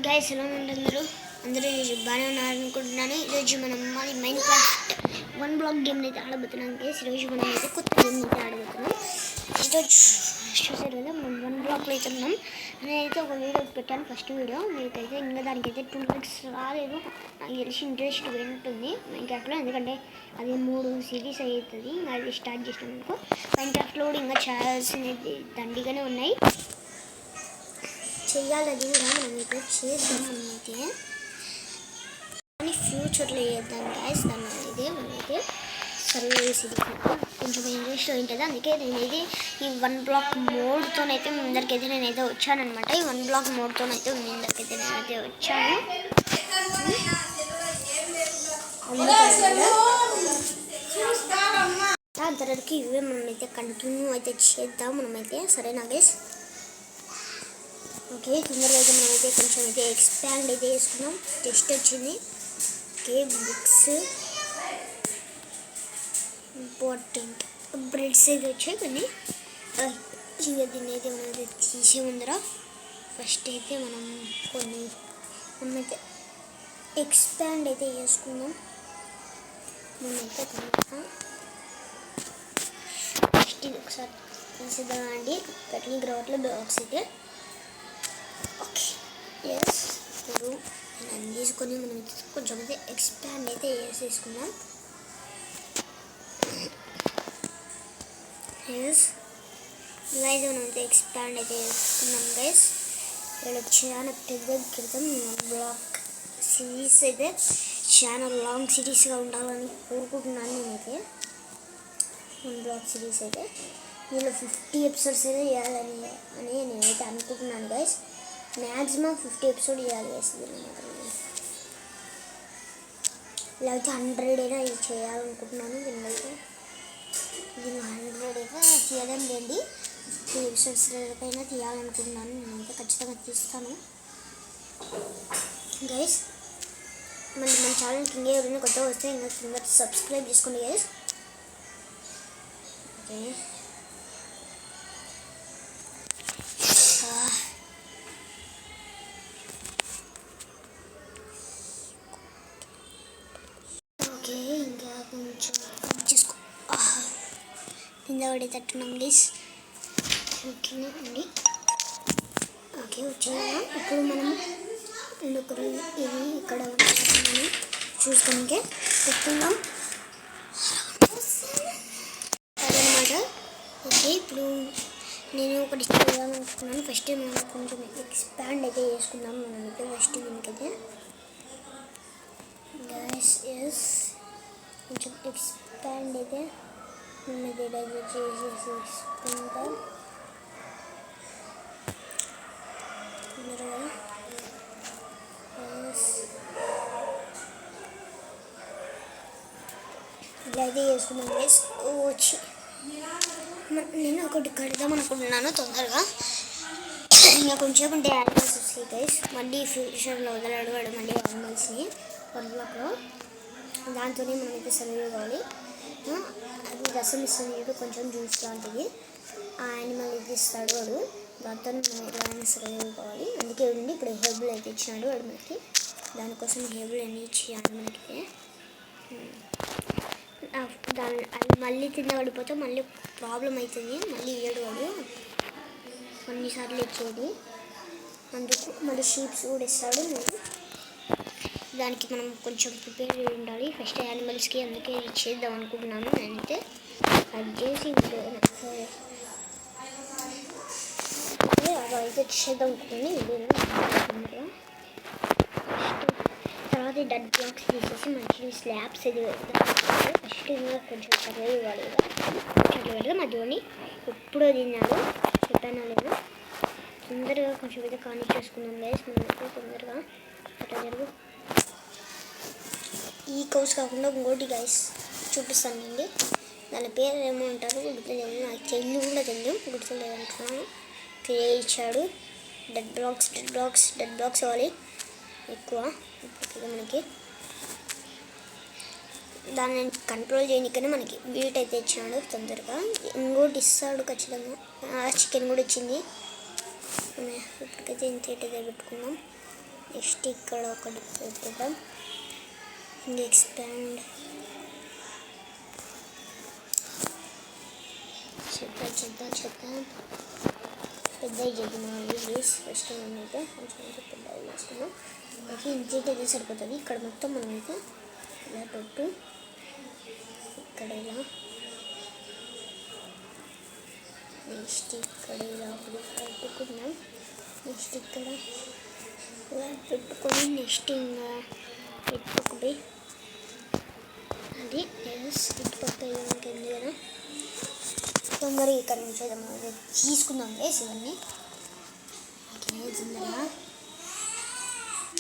Guys ఎలా ఉంటున్నారు అందరూ బాగానే ఉన్నారనుకుంటున్నాను. ఈరోజు మనం మళ్ళీ మైన్క్రాఫ్ట్ వన్ బ్లాక్ గేమ్ అయితే ఆడబోతున్నాం గైస్. ఈరోజు మనం అయితే కొత్త గేమ్ అయితే ఆడబోతున్నాం. ఈరోజు చూసారు కదా మనం వన్ బ్లాక్లో అయితే ఉన్నాం. నేనైతే ఒక వీడియో పెట్టాను, ఫస్ట్ వీడియో. మీకైతే ఇంకా దానికైతే 2 likes రాలేదు. నాకు తెలిసి ఇంట్రెస్ట్ ఉంటుంది మైన్క్రాఫ్ట్లో, ఎందుకంటే అది 3 సిరీస్ అవుతుంది. అది స్టార్ట్ చేసినందుకు మైన్క్రాఫ్ట్లో కూడా ఇంకా చేయాల్సినవి దండిగానే ఉన్నాయి. చెయ్యాలి, అది కూడా మనమైతే చేద్దాం. మనమైతే కానీ ఫ్యూచర్లో చేద్దాం గాయస్. దాన్ని అయితే మనమైతే సర్వైవ్ సిరీస్ కొంచెం ఇంట్రెస్ట్ ఉంటుంది. అందుకే నేనైతే ఈ వన్ బ్లాక్ మోడ్తోనైతే ముందరికైతే నేనైతే వచ్చానమాట. ఈ వన్ బ్లాక్ మోడ్తోనైతే ముందరికైతే నేనైతే వచ్చాను. దాని తర్వాతకి ఇవే మనమైతే కంటిన్యూ అయితే చేద్దాం మనమైతే. సరేనా గైస్? ఓకే, తొందరగా అయితే మనమైతే కొంచెం అయితే ఎక్స్పాండ్ అయితే చేసుకున్నాం. టెస్ట్ వచ్చింది. ఓకే, బుక్స్ ఇంపార్టెంట్ బ్రెడ్స్ అయితే వచ్చాయి కొన్ని. ఇంకా దీన్ని అయితే మనమైతే తీసే ముందర ఫస్ట్ అయితే మనమైతే ఎక్స్పాండ్ అయితే చేసుకుందాం. మనమైతే ఫస్ట్ ఇది ఒకసారి తీసేద్దామండి. కట్టిన గ్రౌండ్లో బాక్స్ అయితే ఓకే. ఎస్, ఇప్పుడు నేను తీసుకొని మనం కొంచెం అయితే ఎక్స్పాండ్ అయితే వేసేసుకుందాం. ఎస్, ఇలా అయితే మనం అయితే ఎక్స్పాండ్ అయితే వేసుకున్నాం గైస్. ఇక్కడ చాలా పెద్ద క్రితం బ్లాక్ సిరీస్ అయితే చాలా లాంగ్ సిరీస్గా ఉండాలని కోరుకుంటున్నాను నేనైతే. వన్ బ్లాక్ సిరీస్ అయితే దీనిలో 50 ఎపిసోడ్స్ అయితే చేయాలని నేనైతే అనుకుంటున్నాను గైస్. మ్యాక్సిమం 50 ఎపిసోడ్ చేయాలి వేస్తుంది అనమాట. లేకపోతే 100 అయినా ఇది చేయాలనుకుంటున్నాను. దీనివైతే 100 అయితే తీయడం లేండి, 50 ఎపిసోడ్స్ అయినా తీయాలనుకుంటున్నాను. నేనైతే ఖచ్చితంగా తీస్తాను గైస్. మళ్ళీ మన ఛానల్కి ఇంకా ఎవరైనా కొత్తగా వస్తే ఇంకా కింద సబ్స్క్రైబ్ చేసుకోండి గైస్. ఓకే, ఓకే, ఇంకా కొంచెం చేసుకో కింద పడేటట్టున్నాం గైస్. ఓకే అండి, ఓకే వచ్చాము. ఇప్పుడు మనం ఇంకొకరు ఇది ఇక్కడ మనం చూసుకోనికే పెట్టుకుందాం అదనమాట. ఓకే, ఇప్పుడు నేను ఒకటి చేయాలనుకున్నాను. ఫస్ట్ మనం కొంచెం ఎక్స్పాండ్ అయితే చేసుకుందాం మనమైతే. ఫస్ట్ దీనికైతే గ్యాస్ ఎస్ కొంచెం ఎక్స్పాండ్ అయితే మనమైతే ఇలాగే చేసేసుకుంటాం. తొందరగా ఇలా అయితే చేసుకున్నాం గైస్. వచ్చి నేను ఒకటి కడదాం అనుకుంటున్నాను తొందరగా. ఇంకా కొంచెం ఉంటే యానిమల్స్ వస్తాయి గైస్. మళ్ళీ ఫ్యూచర్లో వదలాడు వాడు మళ్ళీ యానిమల్స్ని వన్ బ్లాక్లో. దాంతోనే మనమైతే సర్వైవ్ కావాలి. అది రసం ఇస్తుంది, కొంచెం జ్యూస్ లాంటిది. ఆ యానిమల్ ఇది ఇస్తాడు వాడు, దాంతో మనం ఎలాగైనా సర్వైవ్ కావాలి. అందుకే ఉండి ఇప్పుడు హెబుల్ అయితే ఇచ్చినాడు వాడు మనకి. దానికోసం హెబుల్ అని ఇచ్చాడు మనకి. అది మళ్ళీ కింద పడిపోతే మళ్ళీ ప్రాబ్లం అవుతుంది. మళ్ళీ ఇయ్యడు వాడు కొన్నిసార్లు ఇచ్చేది. అందుకు మళ్ళీ షీప్స్ కూడా ఇస్తాడు. దానికి మనం కొంచెం ప్రిపేర్ అయి ఉండాలి ఫస్ట్ యానిమల్స్కి. అందుకే ఇచ్చేద్దాం అనుకుంటున్నాను నేనైతే. అది చేసి సరే అవి అయితే ఇచ్చేద్దాం అనుకుంటుంది. తర్వాత డెడ్ బ్లాక్స్ తీసేసి మంచి స్లాబ్స్ ఇది ఫస్ట్ ఇంకా కొంచెం సర్వైవ్ ఇవ్వాలి. అట్లా పెడదాం. మధ్యలోని ఎప్పుడో తిన్నాడు చెప్పాను లేదు. తొందరగా కొంచెం అయితే కాని చేసుకుందాం గైస్. మనమైతే తొందరగా అట్లా జరుగు. ఈ కౌస్ కాకుండా ఇంకోటి గైస్ చూపిస్తానండి. దాని పేరు ఏమో అంటారు, గుర్తులేదు. నాకు చెల్లి కూడా తెలియదు, గుర్తులేదు అంటున్నాను. ఇచ్చాడు డెడ్ బ్లాక్స్ కావాలి ఎక్కువ ఇప్పటికీ మనకి. దాన్ని కంట్రోల్ చేయడానికనే మనకి వీట్ అయితే ఇచ్చాడు తొందరగా. ఇంకోటి ఇస్తాడు ఖచ్చితంగా. చికెన్ కూడా ఇచ్చింది. ఇప్పటికైతే ఇంత అయితే పెట్టుకుందాం. నెక్స్ట్ ఇక్కడ ఒకటి పెట్టుదాం. ఎక్స్పాండ్ చేద్దాం. పెద్దవి చేద్దామండి ప్లీజ్. ఫస్ట్ మనమైతే కొంచెం పెద్దవి చేసుకున్నాం. ఓకే, ఇంత అయితే సరిపోతుంది. ఇక్కడ మొత్తం మనమైతే ఇలా పెట్టు, ఇక్కడ ఇలా, నెక్స్ట్ ఇక్కడ ఇలా పెట్టుకున్నాం. నెక్స్ట్ ఇక్కడ ఇలా పెట్టుకొని నెక్స్ట్ ఇంకా పెట్టుకోబోయి అది ఇటుపక్క ఇంకేంది కదా తొందరగా ఇక్కడ నుంచి తీసుకుందాం వేసి ఇవన్నీ. ఓకే, తొందరగా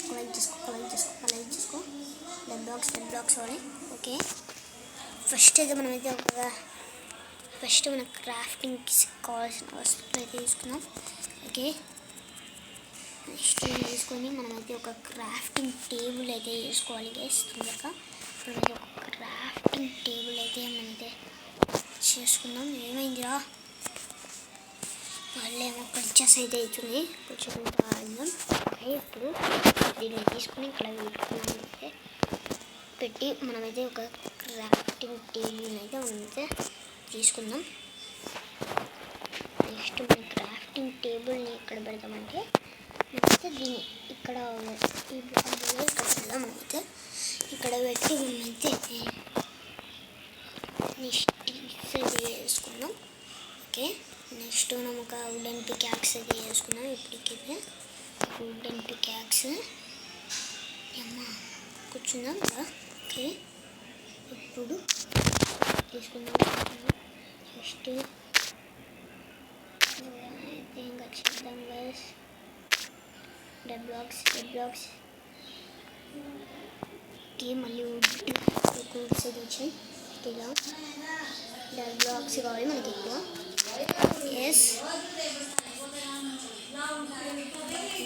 కలెక్ట్ చేసుకో. డెడ్ బ్లాక్స్ వాడి. ఓకే, ఫస్ట్ అయితే మనమైతే మన క్రాఫ్టింగ్కి కావాల్సిన వస్తువులు అయితే తీసుకుందాం. ఓకే, నెక్స్ట్ తీసుకొని మనమైతే ఒక క్రాఫ్టింగ్ టేబుల్ అయితే చేసుకోవాలి గైస్. తొందరగా మనమైతే ఒక క్రాఫ్టింగ్ టేబుల్ అయితే మనమైతే చేసుకుందాం. ఏమైందిరా వాళ్ళేమో పర్చేస్ అయితే అవుతుంది. కొంచెం ఆడదాం. ఇప్పుడు దీన్ని తీసుకుని ఇక్కడ పెట్టుకున్నామైతే పెట్టి మనమైతే ఒక క్రాఫ్టింగ్ టేబుల్ అయితే మనమైతే తీసుకుందాం. నెక్స్ట్ మన క్రాఫ్టింగ్ టేబుల్ని ఇక్కడ పెడతామంటే మనమైతే దీన్ని ఇక్కడ ఈ ఇక్కడ పెడదాం. మనమైతే ఇక్కడ పెట్టి మనమైతే నెక్స్ట్ చేసుకుందాం. ఓకే, నెక్స్ట్ మనం ఒక వుడెన్ పికాక్స్ అయితే చేసుకున్నాం. ఇప్పటికైతే వుడెన్ పికాక్స్ కూర్చుందాం కదా. ఓకే, ఇప్పుడు తీసుకుందాం. నెక్స్ట్ ఇంకా చేద్దాం గైస్. డెడ్ బ్లాక్స్ మళ్ళీ వుడ్స్ అయితే వచ్చాయి. ఇలా డెడ్ బ్లాక్స్ కావాలి మనకి ఎక్కువ. ఎస్,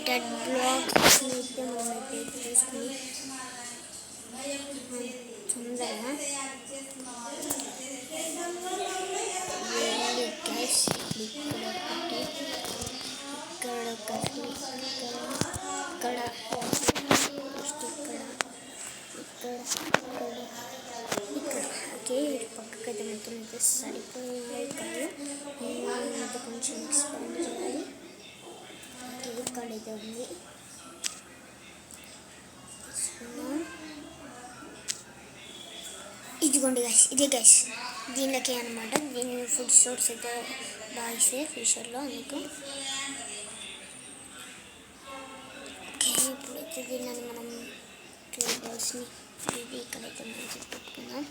డెడ్ బ్లాక్స్ అయితే మనమైతే తీసుకుని తొందరగా గ్యాస్ ఇక్కడ ఓకే, పక్కకైతే మొత్తం అయితే సరిపోయాయి కాదు. అయితే కొంచెం ఎక్స్పాండ్ చేయాలి. ఓకే, ఇక్కడైతే ఉంది. ఇదిగోండి గైస్, ఇదే గైస్ దీనిలోకి అనమాట. దీని ఫుడ్ సోర్స్ అయితే బాగా ఇస్తాయి ఫ్యూచర్లో మీకు. ఓకే, ఇప్పుడైతే దీన్ని మనం టేబుల్స్ని ఇది ఇక్కడైతే మనం పెట్టుకుందాం.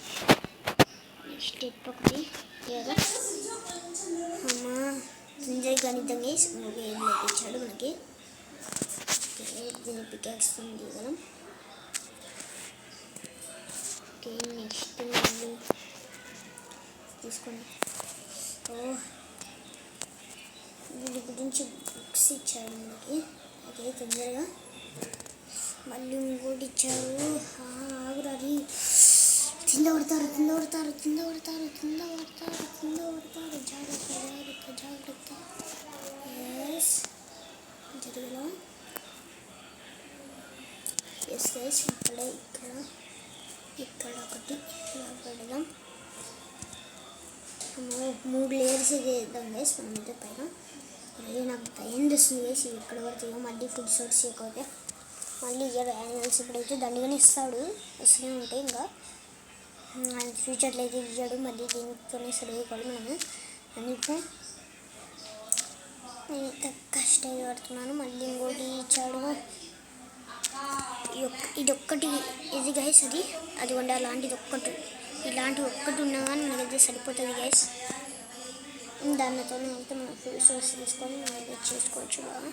నెక్స్ట్ ఒకటి అమ్మా తొందరగా గణితం గైస్. ఓకే, ఏం ఇచ్చాడు మనకి. ఓకే, దీన్ని పికాక్స్ దిగలం. ఓకే, నెక్స్ట్ మళ్ళీ తీసుకోండి. దీని గురించి బుక్స్ ఇచ్చాడు మనకి. ఓకే, తొందరగా మళ్ళీ ఇంకోటి ఇచ్చారు. ఆగురాది, కింద పడతారు. జాగ్రత్త. ఎస్, జరుగులో. ఎస్ గైస్, ఇక్కడ ఒకటి ఇలా పెడదాం. 3 లేయర్స్ అయితే వేద్దాం గైస్ మనమైతే పైన. మళ్ళీ నాకు భయం తెస్తుంది గైస్ ఇవి ఎక్కడ పడుతాయో. మళ్ళీ ఫుడ్ సోర్స్ చేయకపోతే మళ్ళీ ఇయ్యాడు యానిమల్స్. ఇప్పుడైతే దండిగానే ఇస్తాడు, వస్తూనే ఉంటాయి. ఇంకా ఫ్యూచర్లో అయితే ఇయ్యాడు. మళ్ళీ దీంతోనే సరిపోవాలి మనము. అందుకు నేనైతే కష్టపడుతున్నాను. మళ్ళీ ఇంకోటి ఇచ్చాడు. ఇది ఒక్కటి ఇది గైస్, అది ఉండే అలాంటిది ఒక్కటి, ఇలాంటివి ఒక్కటి ఉన్నా కానీ మనకైతే సరిపోతుంది గైస్. దానితో అయితే మనం ఫుల్ సోర్స్ తీసుకొని మనం అయితే చేసుకోవచ్చు బాగా.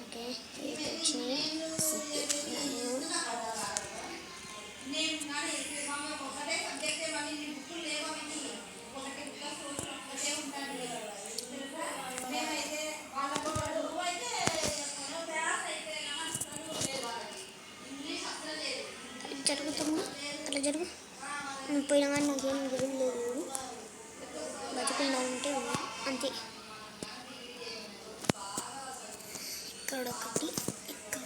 ఓకే, అయితే వచ్చినాయి. జరుగుతుంది అట్లా జరుగు. పోయినా కానీ నాకేం జరగలేదు, బతుకుండా ఉంటే అంతే. ఇక్కడ ఒకటి, ఇక్కడ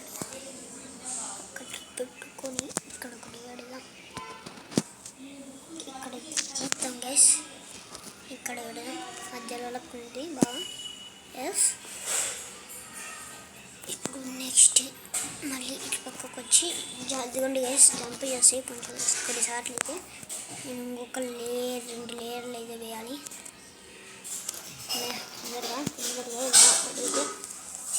ఇక్కడ పెడదాం మధ్యలో ఉంది బాగా. ఎస్ ఇప్పుడు నెక్స్ట్ మళ్ళీ ఇటు పక్కకు వచ్చి జల్దిగొండి గైస్ జంప్ చేసి కొంచెం కొన్నిసార్లు అయితే నేను ఇంకొక లేయర్ 2 లేయర్లు అయితే వేయాలి. తొందరగా పడితే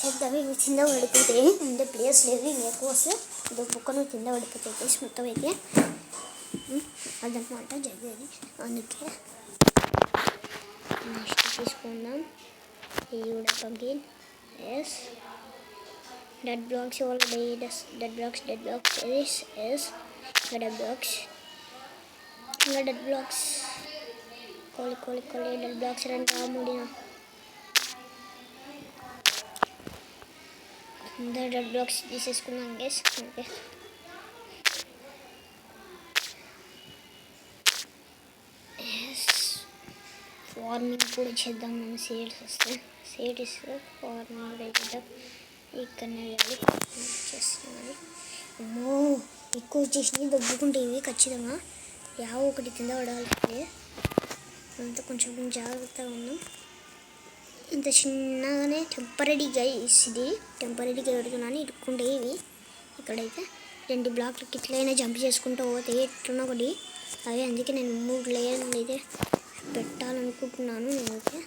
చేద్దాం. ఇవి కింద పడిపోతాయి అంటే ప్లేస్ లేదు ఇంకా ఎక్కువ వస్తే ఇది బుక్కను కింద పడిపోతాయి గైస్ మొత్తం అయితే అదనమాట జరిగేది. అందుకే నెక్స్ట్ తీసుకుందాం ఇది కూడా pumpkin. Yes dead blocks already dead blocks is dead blocks కోలి dead blocks రండి మూడిన అందరు dead blocks తీసేసుకున్నాం గైస్. ఓకే ఫార్మింగ్ కూడా చేద్దాం. మనం సీడ్స్ వస్తే సీడ్స్ ఫార్మింగ్ చేద్దాం. ఇక్కడనే వేయాలి చేస్తున్నాను. అమ్మో ఎక్కువ వచ్చేసినవి దొబ్బుకుంటే ఇవి ఖచ్చితంగా యావ ఒకటి కింద పడాలి. అంతా కొంచెం జాగ్రత్తగా ఉన్నాం. ఇంత చిన్నగానే టెంపరీగా ఇది టెంపరీగా పెడుతున్నాను. ఇరుక్కుంటే ఇవి ఇక్కడైతే 2 బ్లాక్లకి ఇట్లయినా జంప్ చేసుకుంటూ పోతాయి ఎట్లున్నా ఒకటి అవి. అందుకే నేను 3 లేయర్లు అయితే పెట్టాలనుకుంటున్నాను నేనైతే.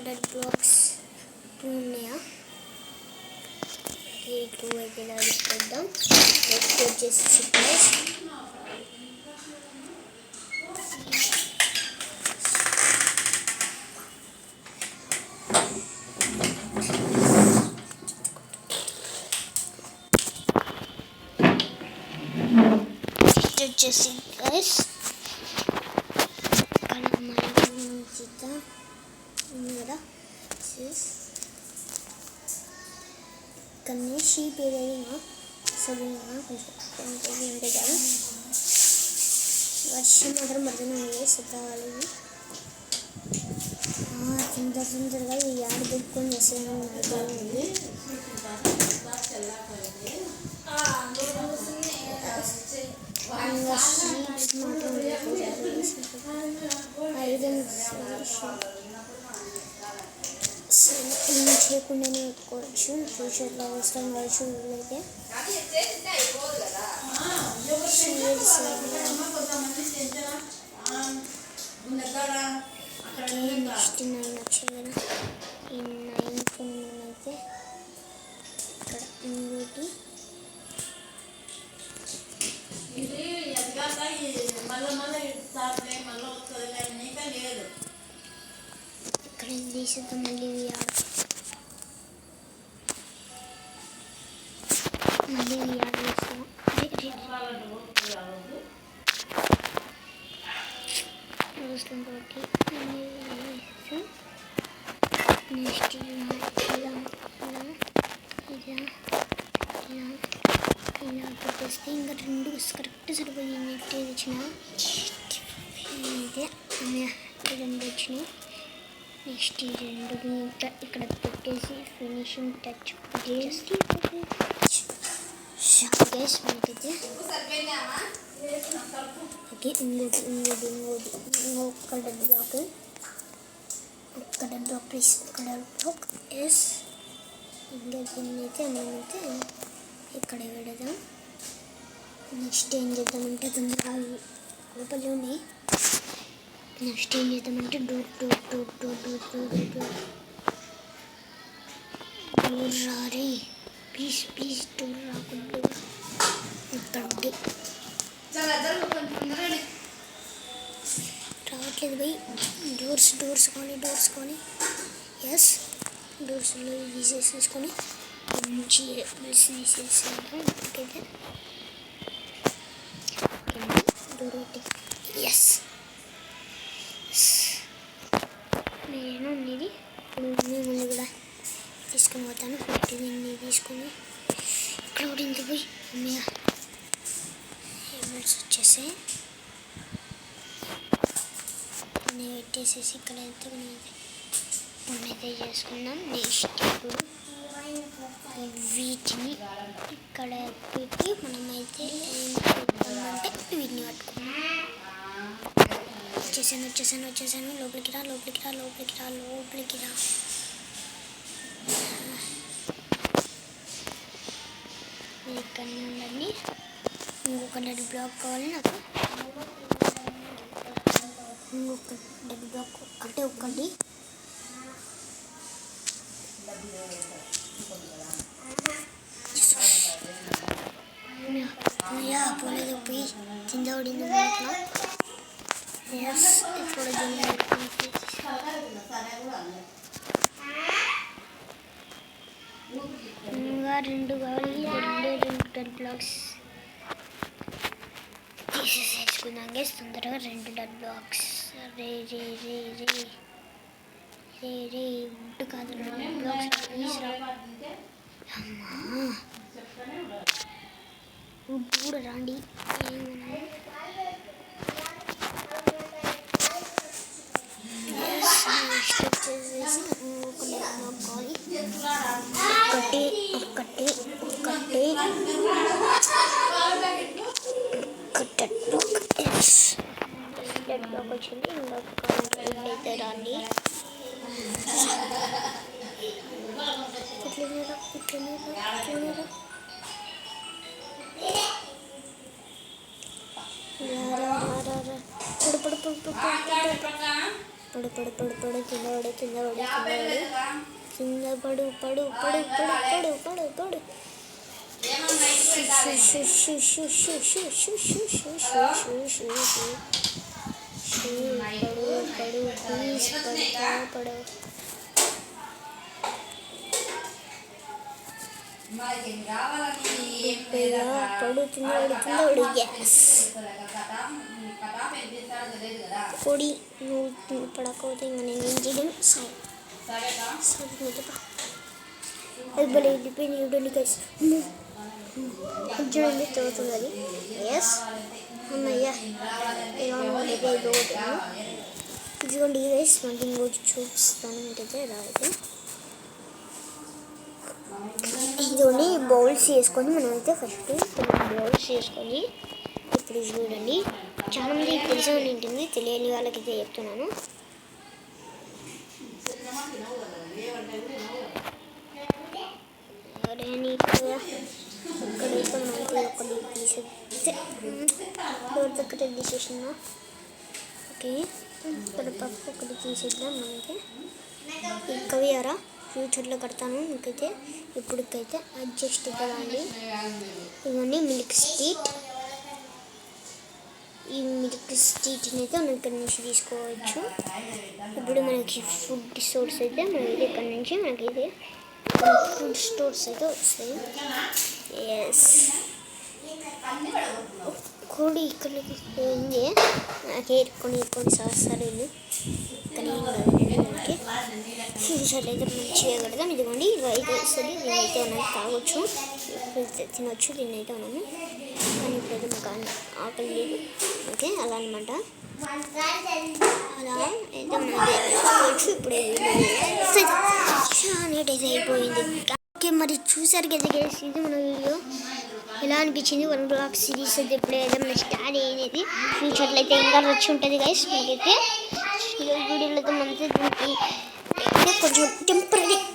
డెడ్ బ్లాక్స్ 2 ఉన్నాయా? 2 అయితే ఇలా పెడదాం. నెక్స్ట్ వచ్చేసి సిక్నెస్ వచ్చేసి గైస్ కదా ఇక్కడనే షీప్ ఏదైనా సరిగా కొంచెం ఉంటే కదా. వర్షం మాత్రం పడుతుంది సత్తావాలి. తొందరగా ఈ యాడ్ దుక్కుని చేసేది షీప్స్ మాత్రం ఐరన్ ఏం చేయకుండానే పెట్టుకోవచ్చు. ఫ్యూచర్లో అవసరం కావచ్చు. వీళ్ళైతే నెక్స్ట్ 9 వచ్చాయి కదా. ఈ 9 అయితే ఇక్కడ ఇంకోటి ఇక్కడ తీసేద్దాం. మళ్ళీ వేస్తాం. నెక్స్ట్ ఇలా పెట్టేస్తే ఇంకా 2 కరెక్ట్ సరిపోయి నెట్ వచ్చిన అయితే 2 వచ్చినాయి. నెక్స్ట్ 2 ఇక్కడ పెట్టేసి ఫినిషింగ్ టచ్ పెట్టేసి గైస్ మనకైతే ఓకే. ఇంకొక dead block please blocks. ఇంకా దీన్ని అయితే మనమైతే ఇక్కడ పెడదాం. నెక్స్ట్ ఏం చేద్దామంటే తొందరగా లోపలనే నెక్స్ట్ ఏం చేద్దామంటే డోర్ రారే ప్లీజ్ డోర్ రాకుండా ఇక్కడ రావట్లేదు భయ్. డోర్స్ కానీ ఎస్ డోర్స్లో తీసేసుకొని మంచి తీసేసుకుంటాం. ఓకే డోర్ ఎస్ నేను ఇది ఇప్పుడు నేను కూడా తీసుకొని పోతాను. దీన్ని తీసుకొని ఇక్కడ ఊడింది పోయి అమ్మయ్య హెల్మెట్స్ వచ్చేసాయి. నేను పెట్టేసేసి ఇక్కడైతే మనమైతే చేసుకుందాం. నెక్స్ట్ ఇప్పుడు వీటిని ఇక్కడ పెట్టి మనమైతే ఏం చేద్దామంటే వీటిని పట్టుకున్నాం. వచ్చేసాను. లోపలికి రా. నేను ఇక్కడనే ఉండండి. ఇంకొక డెడ్ బ్లాక్ కావాలి నాకు. ఇంకొక డెడ్ బ్లాక్ ఒకటి పోలేదు పోయి కింద పడింది. ఇప్పుడు ఇంకా 2 కావాలి. 2 డెడ్ బ్లాక్స్ తీసేసుకుందాం గైస్ తొందరగా. 2 డెడ్ బ్లాక్స్. రే వుడ్ కాదు, 2 బ్లాక్స్ ప్లీజ్ రా. అమ్మా వుడ్ కూడా రాండి. వచ్చేసేసి ఒక డెడ్ బ్లాక్ కావాలి. ఒకటి డెడ్ బ్లాక్ వచ్చింది. ఇంకొక అయితే రాండి. ఇట్లనేరా కింద పడు. పొడి నువ్వు పడకపోతే ఇంకా నేను ఏం చేయను. అది భలే వెళ్ళిపోయింది. చూడండి గైస్, చూడండి తోతుంది అది. ఎస్ అమ్మయ్యా ఇదిగోండి గైస్. మళ్ళీ ఇంకోటి చూపిస్తాను ఏంటైతే రాదు. ఇదిగోండి బౌల్స్ చేసుకొని మనమైతే ఫస్ట్ బౌల్స్ చేసుకొని ఇప్పుడు చూడండి. చాలా మంది తెలిసే ఉంటుంది, తెలియని వాళ్ళకైతే చెప్తున్నాను. ఇక్కడైతే మనకి ఒకటి తీసేస్తే డోర్ దగ్గర తీసేసినా. ఓకే ఇక్కడ పప్పు ఒకటి తీసేద్దాం. మనకి కవియారా ఫ్యూచర్లో కడతాను. మీకైతే ఇప్పటికైతే అడ్జస్ట్ కదండి. ఇవన్నీ మిల్క్ స్ట్రీట్. ఈ మిల్క్ స్ట్రీట్ని అయితే మనం ఇక్కడ నుంచి తీసుకోవచ్చు. ఇప్పుడు మనకి ఫుడ్ స్టోర్స్ అయితే మనకి ఇక్కడ నుంచి మనకైతే ఫుడ్ స్టోర్స్ అయితే వస్తాయి. ఎస్ కోడి ఇక్కడికి పోయింది. నాకు కొన్ని సంవత్సరాలు కానీ మనకి ఫ్యూచర్లో అయితే మంచిగా కడదాం. ఇదిగోండి ఇవైతే వస్తుంది. దీన్నైతే మనం తాగొచ్చు, తినొచ్చు. దీన్నైతే మనము కానీ ఇప్పుడైతే మాకు ఆకలి లేదు. ఓకే అలా అనమాట. అలా అయితే మనం తీసుకోవచ్చు. ఇప్పుడే నీట్ అయితే అయిపోయింది. ఓకే మరి చూసారు కదా గైస్, ఇది మన వీడియో ఎలా అనిపించింది. 1 బ్లాక్ సిరీస్ అయితే ఇప్పుడైతే మన స్టార్ట్ అయ్యేది. ఫ్యూచర్లో అయితే ఇంకా వచ్చి ఉంటుంది గైస్. మనకైతే వీడియోలో అయితే మనకి దీనికి కొంచెం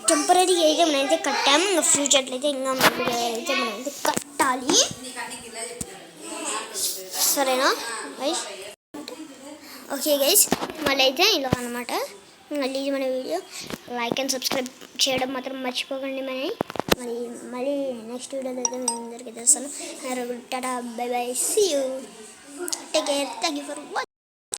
టెంపరీ అయితే మనమైతే కట్టాము. ఇంకా ఫ్యూచర్లో అయితే ఇంకా అయితే మనమైతే కట్టాలి. సరేనా గైస్? ఓకే గైస్, మళ్ళీ అయితే ఇలా అనమాట. మళ్ళీ మన వీడియో లైక్ అండ్ సబ్స్క్రైబ్ చేయడం మాత్రం మర్చిపోకండి. మళ్ళీ నెక్స్ట్ వీడియోలో అయితే మేము అందరికీ తెలుస్తాను. Tata bye bye, see you, take care, thank you for watching.